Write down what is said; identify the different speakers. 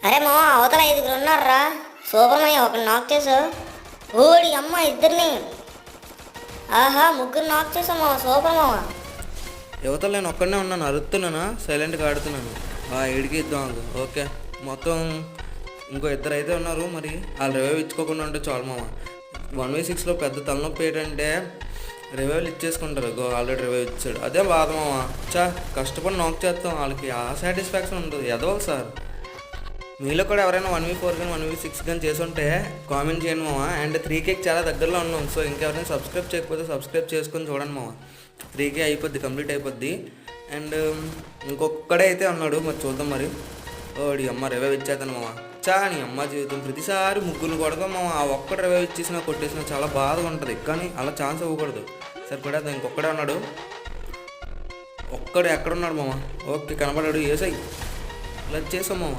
Speaker 1: అరే మామ అవతల 5గురు ఉన్నారా. సూపర్ మయ్య ఒకటి నాక్ చేసావు. ఓడి అమ్మ ఇద్దరిని. ఆహా ముగ్గురు నాక్ చేసావు మామ. సూపర్ మామ.
Speaker 2: యువతలు నేను ఒక్కడనే ఉన్నాను, అరుతున్నానా సైలెంట్గా ఆడుతున్నాను. ఏడికి ఇద్దాం అది ఓకే. మొత్తం ఇంకో ఇద్దరు అయితే ఉన్నారు, మరి వాళ్ళు రివైవ్ ఇచ్చుకోకుండా ఉంటే చాలు మామ. 1v6లో పెద్ద తలనొప్పి ఏంటంటే రివైవ్లు ఇచ్చేసుకుంటారు. ఆల్రెడీ రివైవ్ ఇచ్చాడు, అదే బాధ మామ. కష్టపడి నాక్ చేస్తాం, వాళ్ళకి ఆ సాటిస్ఫాక్షన్ ఉంటుంది ఏదో ఒకసారి. మీలో కూడా ఎవరైనా 1v4 కానీ 1v6 కానీ చేసి ఉంటే కామెంట్ చేయండి మామ. అండ్ 3Kకి చాలా దగ్గరలో ఉన్నాం. సో ఇంకెవరైనా సబ్స్క్రైబ్ చేయకపోతే సబ్స్క్రైబ్ చేసుకొని చూడండి మామ. 3K అయిపోద్ది, కంప్లీట్ అయిపోద్ది. అండ్ ఇంకొక్కడే అయితే ఉన్నాడు, మరి చూద్దాం మరి. ఓడి అమ్మ రివైవ్ ఇచ్చేస్తాను మామ. నీ అమ్మ జీవితం ప్రతిసారి ముగ్గురు కొడతాం మామ. ఆ ఒక్కటి రివైవ్ ఇచ్చేసినా కొట్టేసినా చాలా బాధగా ఉంటుంది, కానీ అలా ఛాన్స్ ఇవ్వకూడదు. సరే కూడా ఇంకొక్కడే ఉన్నాడు. ఒక్కడే ఎక్కడున్నాడు మామ. ఓకే కనబడాడు, ఏసై ఇలా చేసాం మామ.